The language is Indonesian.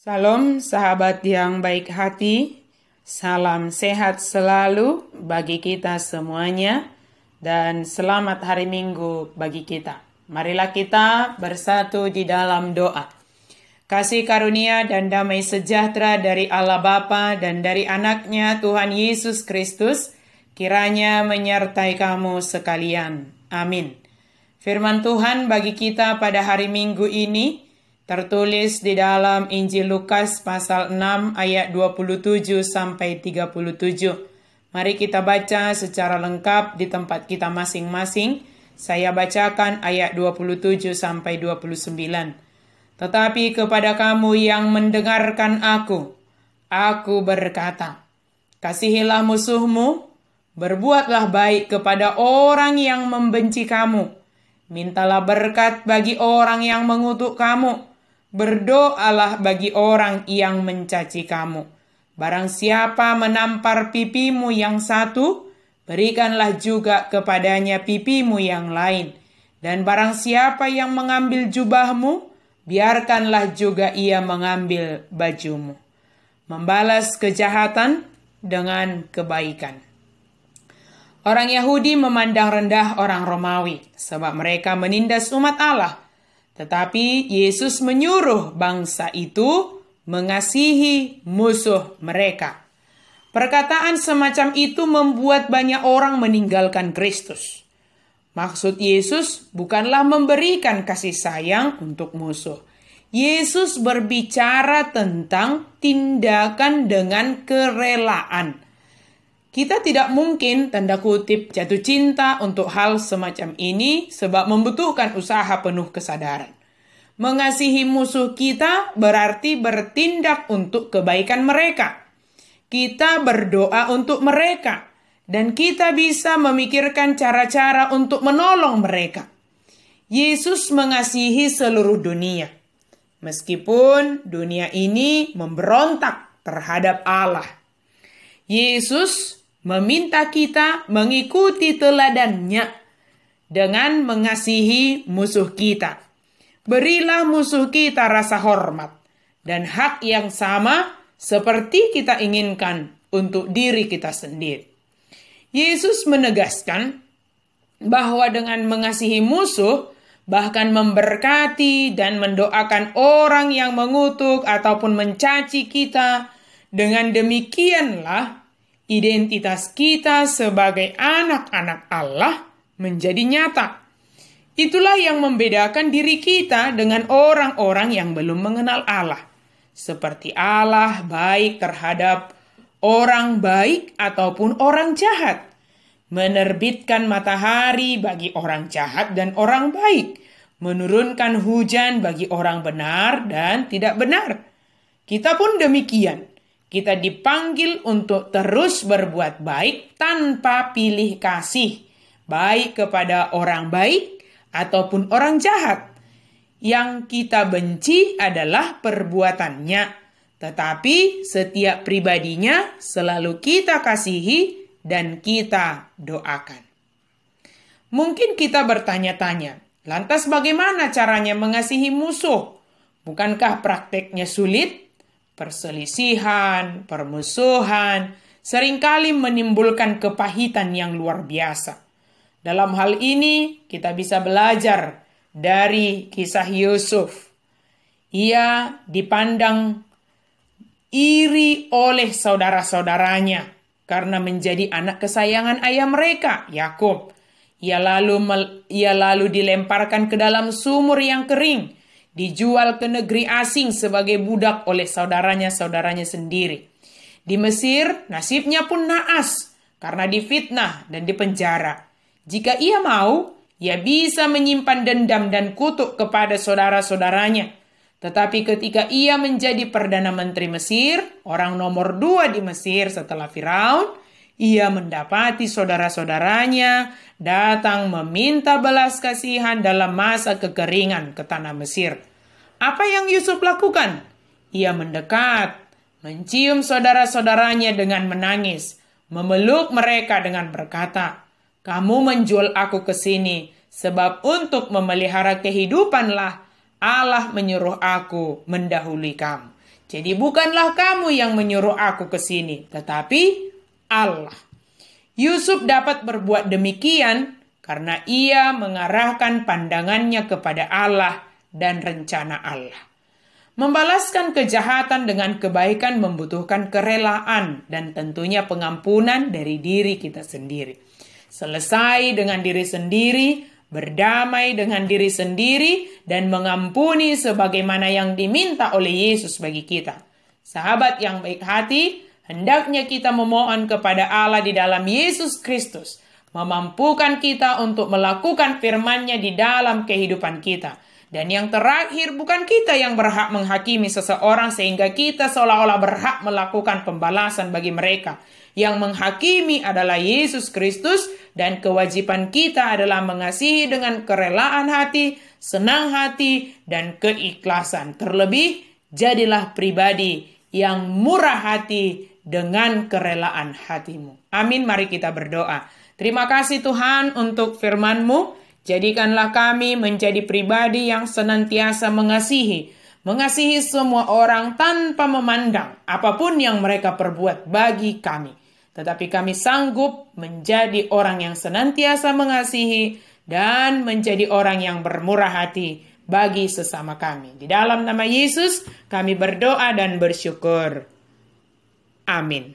Salam sahabat yang baik hati, salam sehat selalu bagi kita semuanya, dan selamat hari Minggu bagi kita. Marilah kita bersatu di dalam doa. Kasih karunia dan damai sejahtera dari Allah Bapa dan dari anaknya Tuhan Yesus Kristus, kiranya menyertai kamu sekalian. Amin. Firman Tuhan bagi kita pada hari Minggu ini tertulis di dalam Injil Lukas pasal 6 ayat 27 sampai 37. Mari kita baca secara lengkap di tempat kita masing-masing. Saya bacakan ayat 27 sampai 29. Tetapi kepada kamu yang mendengarkan aku berkata, kasihilah musuhmu, berbuatlah baik kepada orang yang membenci kamu, mintalah berkat bagi orang yang mengutuk kamu, berdoalah bagi orang yang mencaci kamu. Barang siapa menampar pipimu yang satu, berikanlah juga kepadanya pipimu yang lain. Dan barang siapa yang mengambil jubahmu, biarkanlah juga ia mengambil bajumu. Membalas kejahatan dengan kebaikan. Orang Yahudi memandang rendah orang Romawi, sebab mereka menindas umat Allah. Tetapi Yesus menyuruh bangsa itu mengasihi musuh mereka. Perkataan semacam itu membuat banyak orang meninggalkan Kristus. Maksud Yesus bukanlah memberikan kasih sayang untuk musuh. Yesus berbicara tentang tindakan dengan kerelaan. Kita tidak mungkin, tanda kutip, jatuh cinta untuk hal semacam ini sebab membutuhkan usaha penuh kesadaran. Mengasihi musuh kita berarti bertindak untuk kebaikan mereka. Kita berdoa untuk mereka, dan kita bisa memikirkan cara-cara untuk menolong mereka. Yesus mengasihi seluruh dunia, meskipun dunia ini memberontak terhadap Allah. Yesus meminta kita mengikuti teladannya dengan mengasihi musuh kita. Berilah musuh kita rasa hormat dan hak yang sama seperti kita inginkan untuk diri kita sendiri. Yesus menegaskan bahwa dengan mengasihi musuh, bahkan memberkati dan mendoakan orang yang mengutuk ataupun mencaci kita, dengan demikianlah identitas kita sebagai anak-anak Allah menjadi nyata. Itulah yang membedakan diri kita dengan orang-orang yang belum mengenal Allah. Seperti Allah baik terhadap orang baik ataupun orang jahat. Menerbitkan matahari bagi orang jahat dan orang baik. Menurunkan hujan bagi orang benar dan tidak benar. Kita pun demikian. Kita dipanggil untuk terus berbuat baik tanpa pilih kasih, baik kepada orang baik ataupun orang jahat. Yang kita benci adalah perbuatannya, tetapi setiap pribadinya selalu kita kasihi dan kita doakan. Mungkin kita bertanya-tanya, lantas bagaimana caranya mengasihi musuh? Bukankah prakteknya sulit? Perselisihan, permusuhan, seringkali menimbulkan kepahitan yang luar biasa. Dalam hal ini, kita bisa belajar dari kisah Yusuf. Ia dipandang iri oleh saudara-saudaranya karena menjadi anak kesayangan ayah mereka, Yakub. Ia lalu dilemparkan ke dalam sumur yang kering, dijual ke negeri asing sebagai budak oleh saudaranya sendiri. Di Mesir, nasibnya pun naas karena difitnah dan dipenjara. Jika ia mau, ia bisa menyimpan dendam dan kutuk kepada saudara-saudaranya. Tetapi ketika ia menjadi Perdana Menteri Mesir, orang nomor 2 di Mesir setelah Firaun, ia mendapati saudara-saudaranya datang meminta belas kasihan dalam masa kekeringan ke tanah Mesir. Apa yang Yusuf lakukan? Ia mendekat, mencium saudara-saudaranya dengan menangis, memeluk mereka dengan berkata, kamu menjual aku ke sini, sebab untuk memelihara kehidupanlah Allah menyuruh aku mendahului kamu. Jadi bukanlah kamu yang menyuruh aku ke sini, tetapi Allah. Yusuf dapat berbuat demikian karena ia mengarahkan pandangannya kepada Allah dan rencana Allah. Membalaskan kejahatan dengan kebaikan membutuhkan kerelaan dan tentunya pengampunan dari diri kita sendiri. Selesai dengan diri sendiri, berdamai dengan diri sendiri, dan mengampuni sebagaimana yang diminta oleh Yesus bagi kita. Sahabat yang baik hati, hendaknya kita memohon kepada Allah di dalam Yesus Kristus, memampukan kita untuk melakukan firman-Nya di dalam kehidupan kita. Dan yang terakhir, bukan kita yang berhak menghakimi seseorang sehingga kita seolah-olah berhak melakukan pembalasan bagi mereka. Yang menghakimi adalah Yesus Kristus, dan kewajiban kita adalah mengasihi dengan kerelaan hati, senang hati, dan keikhlasan. Terlebih, jadilah pribadi yang murah hati dengan kerelaan hatimu. Amin, mari kita berdoa. Terima kasih Tuhan untuk firman-Mu. Jadikanlah kami menjadi pribadi yang senantiasa mengasihi semua orang tanpa memandang apapun yang mereka perbuat bagi kami. Tetapi kami sanggup menjadi orang yang senantiasa mengasihi dan menjadi orang yang bermurah hati bagi sesama kami. Di dalam nama Yesus kami berdoa dan bersyukur. Amin.